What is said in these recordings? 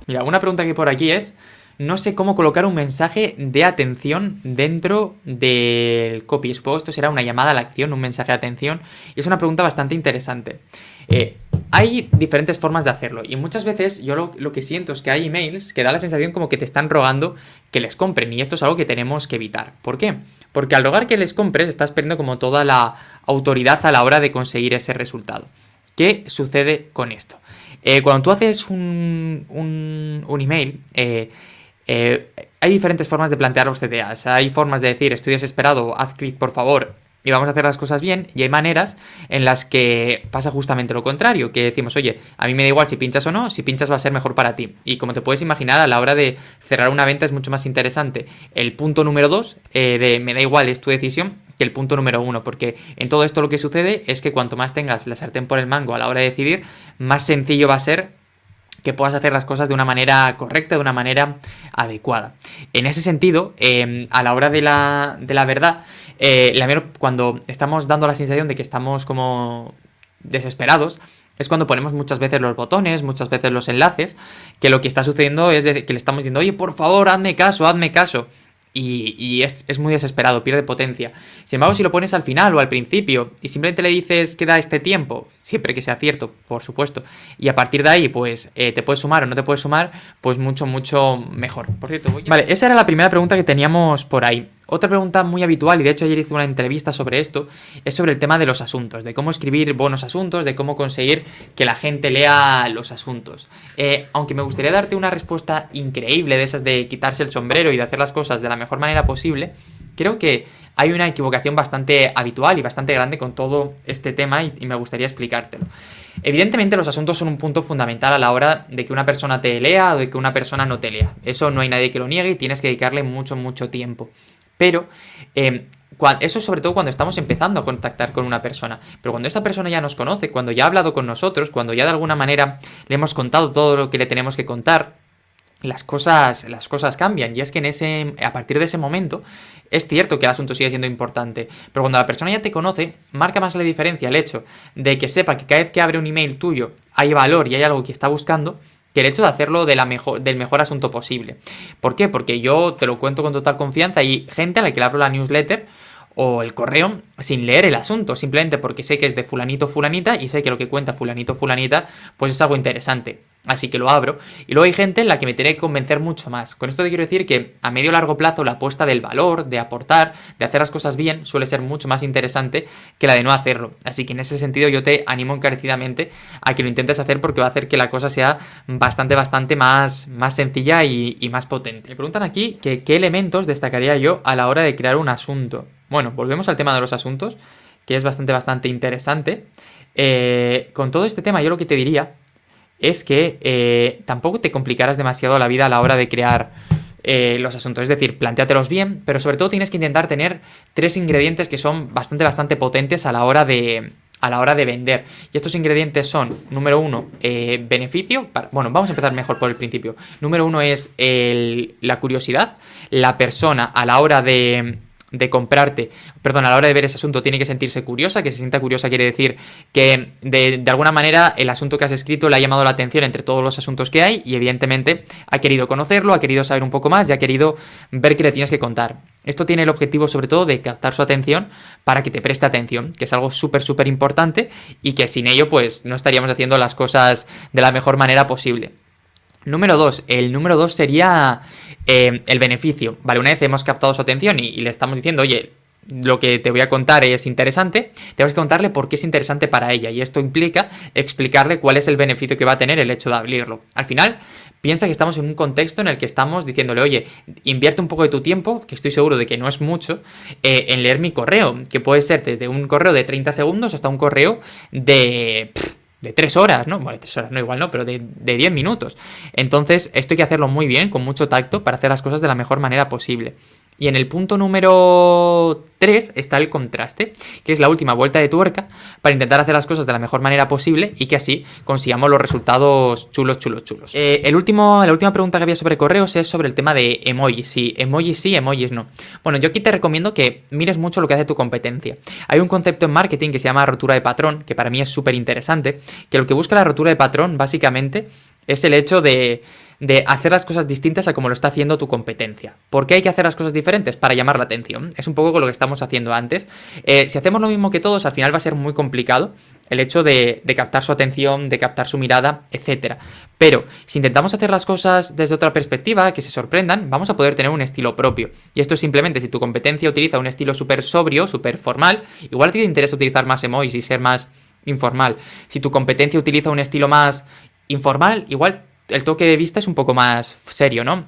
Mira, una pregunta que hay por aquí es, no sé cómo colocar un mensaje de atención dentro del copy. Supongo que esto será una llamada a la acción, un mensaje de atención. Y es una pregunta bastante interesante. Hay diferentes formas de hacerlo. Y muchas veces yo lo que siento es que hay emails que da la sensación como que te están rogando que les compren. Y esto es algo que tenemos que evitar. ¿Por qué? Porque al rogar que les compres estás perdiendo como toda la autoridad a la hora de conseguir ese resultado. ¿Qué sucede con esto? Cuando tú haces un email, hay diferentes formas de plantear los CTAs. Hay formas de decir, estoy desesperado, haz clic por favor y vamos a hacer las cosas bien. Y hay maneras en las que pasa justamente lo contrario, que decimos, oye, a mí me da igual si pinchas o no, si pinchas va a ser mejor para ti. Y como te puedes imaginar, a la hora de cerrar una venta es mucho más interesante el punto número 2 de me da igual, es tu decisión, que el punto número 1, porque en todo esto lo que sucede es que cuanto más tengas la sartén por el mango a la hora de decidir, más sencillo va a ser que puedas hacer las cosas de una manera correcta, de una manera adecuada. En ese sentido, a la hora de la verdad, cuando estamos dando la sensación de que estamos como desesperados, es cuando ponemos muchas veces los botones, muchas veces los enlaces, que lo que está sucediendo es que le estamos diciendo, oye, por favor, hazme caso, hazme caso. Y es muy desesperado, pierde potencia. Sin embargo, si lo pones al final o al principio y simplemente le dices que da este tiempo, siempre que sea cierto, por supuesto, y a partir de ahí, pues te puedes sumar o no te puedes sumar, pues mucho, mucho mejor. Por cierto, Vale, esa era la primera pregunta que teníamos por ahí. Otra pregunta muy habitual, y de hecho ayer hice una entrevista sobre esto, es sobre el tema de los asuntos, de cómo escribir buenos asuntos, de cómo conseguir que la gente lea los asuntos. Aunque me gustaría darte una respuesta increíble de esas de quitarse el sombrero y de hacer las cosas de la mejor manera posible, creo que hay una equivocación bastante habitual y bastante grande con todo este tema y me gustaría explicártelo. Evidentemente los asuntos son un punto fundamental a la hora de que una persona te lea o de que una persona no te lea. Eso no hay nadie que lo niegue y tienes que dedicarle mucho, mucho tiempo. Pero eso sobre todo cuando estamos empezando a contactar con una persona. Pero cuando esa persona ya nos conoce, cuando ya ha hablado con nosotros, cuando ya de alguna manera le hemos contado todo lo que le tenemos que contar, las cosas cambian. Y es que a partir de ese momento es cierto que el asunto sigue siendo importante. Pero cuando la persona ya te conoce, marca más la diferencia el hecho de que sepa que cada vez que abre un email tuyo hay valor y hay algo que está buscando, que el hecho de hacerlo del mejor asunto posible. ¿Por qué? Porque yo te lo cuento con total confianza y gente a la que le abro la newsletter o el correo sin leer el asunto, simplemente porque sé que es de fulanito fulanita y sé que lo que cuenta fulanito fulanita pues es algo interesante, así que lo abro. Y luego hay gente en la que me tiene que convencer mucho más. Con esto te quiero decir que a medio o largo plazo la apuesta del valor, de aportar, de hacer las cosas bien suele ser mucho más interesante que la de no hacerlo, así que en ese sentido yo te animo encarecidamente a que lo intentes hacer porque va a hacer que la cosa sea bastante más sencilla y más potente. Me preguntan aquí que qué elementos destacaría yo a la hora de crear un asunto. Bueno, volvemos al tema de los asuntos, que es bastante interesante. Con todo este tema yo lo que te diría es que tampoco te complicarás demasiado la vida a la hora de crear los asuntos. Es decir, plantéatelos bien, pero sobre todo tienes que intentar tener 3 ingredientes que son bastante potentes a la hora de vender. Y estos ingredientes son, número 1, beneficio. Bueno, vamos a empezar mejor por el principio. Número 1 es la curiosidad. La persona a la hora de comprarte, perdón, a la hora de ver ese asunto tiene que sentirse curiosa. Que se sienta curiosa quiere decir que de alguna manera el asunto que has escrito le ha llamado la atención entre todos los asuntos que hay y evidentemente ha querido conocerlo, ha querido saber un poco más y ha querido ver qué le tienes que contar. Esto tiene el objetivo sobre todo de captar su atención para que te preste atención, que es algo súper importante y que sin ello pues no estaríamos haciendo las cosas de la mejor manera posible. Número 2, el número 2 sería el beneficio. Vale, una vez hemos captado su atención y le estamos diciendo, oye, lo que te voy a contar es interesante, tenemos que contarle por qué es interesante para ella y esto implica explicarle cuál es el beneficio que va a tener el hecho de abrirlo. Al final, piensa que estamos en un contexto en el que estamos diciéndole, oye, invierte un poco de tu tiempo, que estoy seguro de que no es mucho, en leer mi correo, que puede ser desde un correo de 30 segundos hasta un correo de 3 horas, ¿no? Bueno, 3 horas no, igual no, pero de 10 minutos. Entonces, esto hay que hacerlo muy bien, con mucho tacto, para hacer las cosas de la mejor manera posible. Y en el punto número 3 está el contraste, que es la última vuelta de tuerca para intentar hacer las cosas de la mejor manera posible y que así consigamos los resultados chulos. La última pregunta que había sobre correos es sobre el tema de emojis. Sí, emojis no. Bueno, yo aquí te recomiendo que mires mucho lo que hace tu competencia. Hay un concepto en marketing que se llama rotura de patrón, que para mí es súper interesante, que lo que busca la rotura de patrón básicamente es el hecho de de hacer las cosas distintas a como lo está haciendo tu competencia. ¿Por qué hay que hacer las cosas diferentes? Para llamar la atención. Es un poco con lo que estamos haciendo antes. Si hacemos lo mismo que todos, al final va a ser muy complicado el hecho de captar su atención, de captar su mirada, etcétera. Pero si intentamos hacer las cosas desde otra perspectiva, que se sorprendan, vamos a poder tener un estilo propio. Y esto es simplemente si tu competencia utiliza un estilo súper sobrio, súper formal, igual a ti te interesa utilizar más emojis y ser más informal. Si tu competencia utiliza un estilo más informal, igual el toque de vista es un poco más serio, ¿no?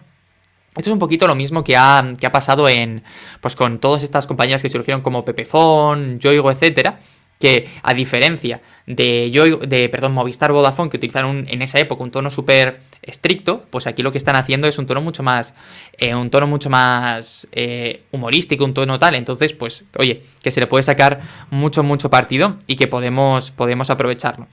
Esto es un poquito lo mismo que ha pasado pues con todas estas compañías que surgieron como Pepefon, Yoigo, etcétera, que a diferencia de Movistar, Vodafone, que utilizaron en esa época un tono súper estricto, pues aquí lo que están haciendo es un tono mucho más humorístico, un tono tal. Entonces, pues, oye, que se le puede sacar mucho partido y que podemos aprovecharlo.